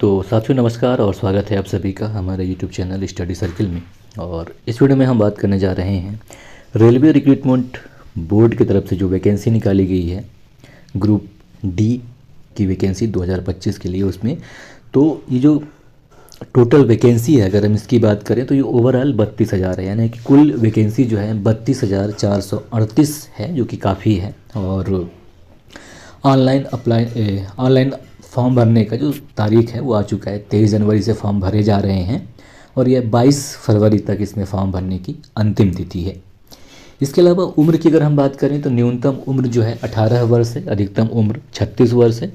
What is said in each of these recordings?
तो साथियों नमस्कार और स्वागत है आप सभी का हमारे YouTube चैनल स्टडी सर्किल में। और इस वीडियो में हम बात करने जा रहे हैं रेलवे रिक्रूटमेंट बोर्ड की तरफ से जो वैकेंसी निकाली गई है ग्रुप डी की वैकेंसी 2025 के लिए। उसमें तो ये जो टोटल वैकेंसी है अगर हम इसकी बात करें तो ये ओवरऑल 32,000 है, यानी कि कुल वैकेंसी जो है 32,438 है, जो कि काफ़ी है। और ऑनलाइन फॉर्म भरने का जो तारीख है वो आ चुका है, 23 जनवरी से फॉर्म भरे जा रहे हैं और यह 22 फरवरी तक इसमें फॉर्म भरने की अंतिम तिथि है। इसके अलावा उम्र की अगर हम बात करें तो न्यूनतम उम्र जो है 18 वर्ष है, अधिकतम उम्र 36 वर्ष है,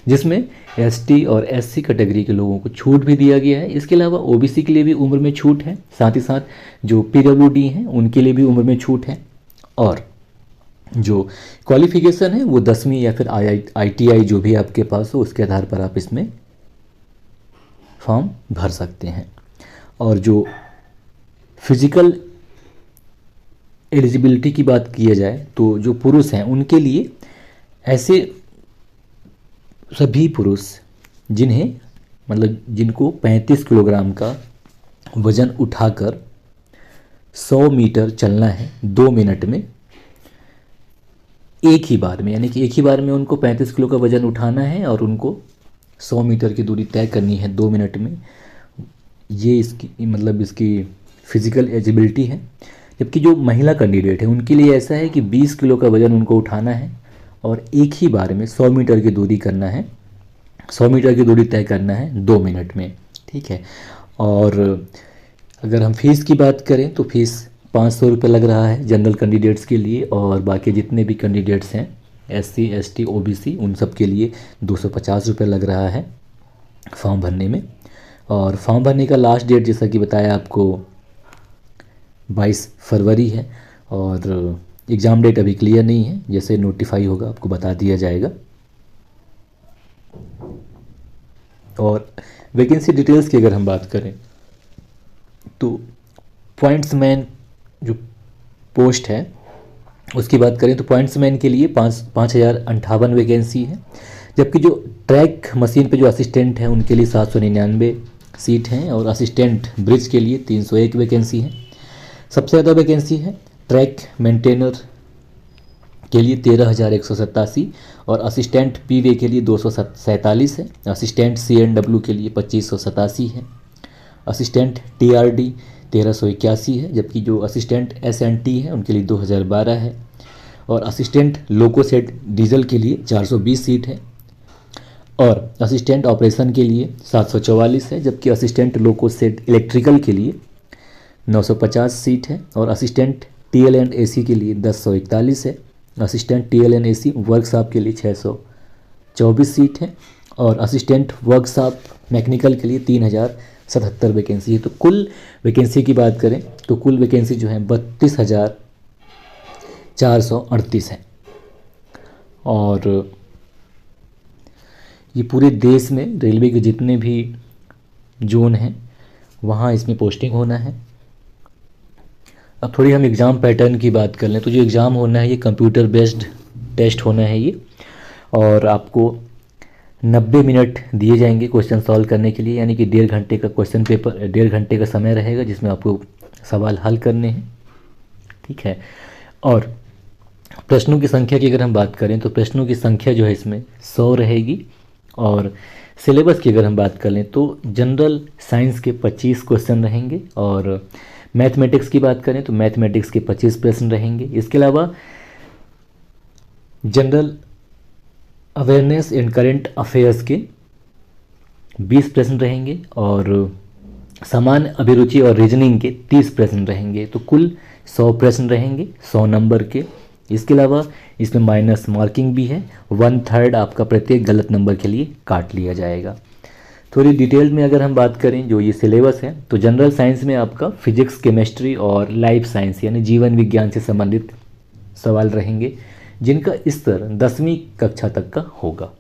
जिसमें एसटी और एससी कैटेगरी के लोगों को छूट भी दिया गया है। इसके अलावा ओबीसी के लिए भी उम्र में छूट है, साथ ही साथ जो पीडब्ल्यूडी हैं उनके लिए भी उम्र में छूट है। और जो क्वालिफिकेशन है वो 10वीं या फिर ITI जो भी आपके पास हो उसके आधार पर आप इसमें फॉर्म भर सकते हैं। और जो फिजिकल एलिजिबिलिटी की बात किया जाए तो जो पुरुष हैं उनके लिए ऐसे सभी पुरुष जिनको 35 किलोग्राम का वज़न उठाकर 100 मीटर चलना है 2 मिनट में, एक ही बार में, यानी कि एक ही बार में उनको 35 किलो का वज़न उठाना है और उनको 100 मीटर की दूरी तय करनी है 2 मिनट में। ये इसकी फिज़िकल एलिजिबिलिटी है। जबकि जो महिला कैंडिडेट है उनके लिए ऐसा है कि 20 किलो का वज़न उनको उठाना है और एक ही बार में 100 मीटर की दूरी करना है, 100 मीटर की दूरी तय करना है 2 मिनट में, ठीक है। और अगर हम फीस की बात करें तो फीस 500 रुपये लग रहा है जनरल कैंडिडेट्स के लिए, और बाकी जितने भी कैंडिडेट्स हैं SC ST OBC उन सब के लिए 250 रुपये लग रहा है फॉर्म भरने में। और फॉर्म भरने का लास्ट डेट जैसा कि बताया आपको 22 फरवरी है, और एग्ज़ाम डेट अभी क्लियर नहीं है, जैसे नोटिफाई होगा आपको बता दिया जाएगा। और वैकेंसी डिटेल्स की अगर हम बात करें तो पॉइंट्समैन जो पोस्ट है उसकी बात करें तो पॉइंट्समैन के लिए 5,058 वैकेंसी है। जबकि जो ट्रैक मशीन पे जो असिस्टेंट हैं उनके लिए 799 सीट हैं, और असिस्टेंट ब्रिज के लिए 301 वैकेंसी है। सबसे ज़्यादा वैकेंसी है ट्रैक मेंटेनर के लिए 13,187, और असिस्टेंट पीवे के लिए 247 है। असिस्टेंट CNW के लिए 2587 है। असिस्टेंट TRD 1381 है, जबकि जो असिस्टेंट SNT है उनके लिए 2012 है। और असिस्टेंट लोकोसेट डीजल के लिए 420 सीट है, और असिस्टेंट ऑपरेशन के लिए 744 है, जबकि असिस्टेंट लोकोसेट इलेक्ट्रिकल के लिए 950 सीट है। और असिस्टेंट TL एंड AC के लिए 1041 है। Assistant TL and AC workshop के लिए 624 सीट है, और असिस्टेंट वर्कशॉप मैकेनिकल के लिए 3,077 वैकेंसी है। तो कुल वैकेंसी की बात करें तो कुल वैकेंसी जो है 32,438 है। और ये पूरे देश में रेलवे के जितने भी जोन हैं वहाँ इसमें पोस्टिंग होना है। अब थोड़ी हम एग्ज़ाम पैटर्न की बात कर लें तो जो एग्ज़ाम होना है ये कंप्यूटर बेस्ड टेस्ट होना है ये, और आपको 90 मिनट दिए जाएंगे क्वेश्चन सॉल्व करने के लिए, यानी कि 1.5 घंटे का क्वेश्चन पेपर, 1.5 घंटे का समय रहेगा जिसमें आपको सवाल हल करने हैं, ठीक है। और प्रश्नों की संख्या की अगर हम बात करें तो प्रश्नों की संख्या जो है इसमें 100 रहेगी। और सिलेबस की अगर हम बात कर लें तो जनरल साइंस के 25 क्वेश्चन रहेंगे, और मैथमेटिक्स की बात करें तो मैथमेटिक्स के 25 प्रश्न रहेंगे। इसके अलावा general awareness and current affairs के 20 प्रश्न रहेंगे, और सामान्य अभिरुचि और रीजनिंग के 30 प्रश्न रहेंगे। तो कुल 100 प्रश्न रहेंगे 100 नंबर के। इसके अलावा इसमें माइनस मार्किंग भी है, 1/3 आपका प्रत्येक गलत नंबर के लिए काट लिया जाएगा। थोड़ी डिटेल में अगर हम बात करें जो ये सिलेबस है तो जनरल साइंस में आपका फिजिक्स, केमिस्ट्री और लाइफ साइंस यानी जीवन विज्ञान से संबंधित सवाल रहेंगे, जिनका स्तर 10वीं कक्षा तक का होगा।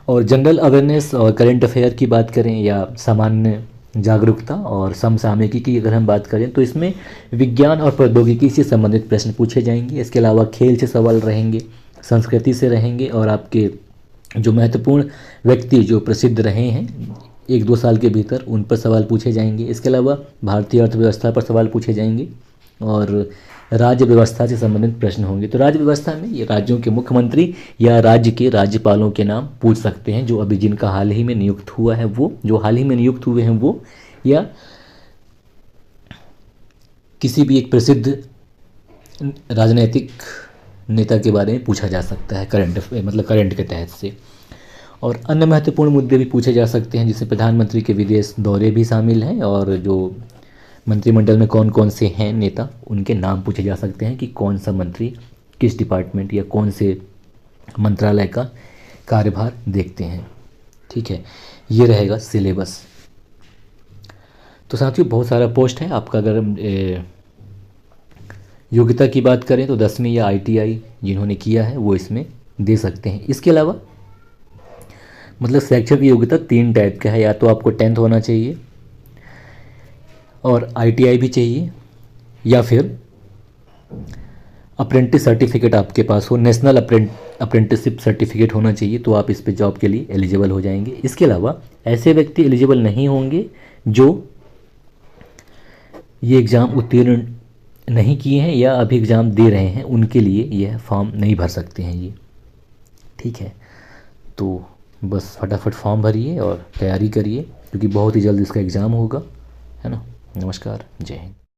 और जनरल अवेयरनेस और करंट अफेयर की बात करें या सामान्य जागरूकता और समसामयिकी की अगर हम बात करें तो इसमें विज्ञान और प्रौद्योगिकी से संबंधित प्रश्न पूछे जाएंगे। इसके अलावा खेल से सवाल रहेंगे, संस्कृति से रहेंगे, और आपके जो महत्वपूर्ण व्यक्ति जो प्रसिद्ध रहे हैं 1-2 साल के भीतर, उन पर सवाल पूछे जाएंगे। इसके अलावा भारतीय अर्थव्यवस्था पर सवाल पूछे जाएंगे और राज्य व्यवस्था से संबंधित प्रश्न होंगे। तो राज्य व्यवस्था में ये राज्यों के मुख्यमंत्री या राज्य के राज्यपालों के नाम पूछ सकते हैं, जो अभी जिनका हाल ही में नियुक्त हुआ है वो, जो हाल ही में नियुक्त हुए हैं वो, या किसी भी एक प्रसिद्ध राजनीतिक नेता के बारे में पूछा जा सकता है करंट के तहत से। और अन्य महत्वपूर्ण मुद्दे भी पूछे जा सकते हैं, जिसमें प्रधानमंत्री के विदेश दौरे भी शामिल हैं, और जो मंत्रिमंडल में कौन कौन से हैं नेता, उनके नाम पूछे जा सकते हैं कि कौन सा मंत्री किस डिपार्टमेंट या कौन से मंत्रालय का कार्यभार देखते हैं। ठीक है, ये रहेगा सिलेबस। तो साथियों बहुत सारा पोस्ट है आपका। अगर योग्यता की बात करें तो 10वीं या ITI जिन्होंने किया है वो इसमें दे सकते हैं। इसके अलावा मतलब शैक्षिक योग्यता 3 टाइप का है, या तो आपको 10th होना चाहिए और ITI भी चाहिए, या फिर अप्रेंटिस सर्टिफिकेट आपके पास हो, नेशनल अप्रेंटिसशिप सर्टिफिकेट होना चाहिए, तो आप इस पे जॉब के लिए एलिजिबल हो जाएंगे। इसके अलावा ऐसे व्यक्ति एलिजिबल नहीं होंगे जो ये एग्ज़ाम उत्तीर्ण नहीं किए हैं या अभी एग्ज़ाम दे रहे हैं, उनके लिए यह फॉर्म नहीं भर सकते हैं ये। ठीक है, तो बस फटाफट फॉर्म भरिए और तैयारी करिए, क्योंकि बहुत ही जल्द इसका एग्ज़ाम होगा, है ना। नमस्कार, जय हिंद।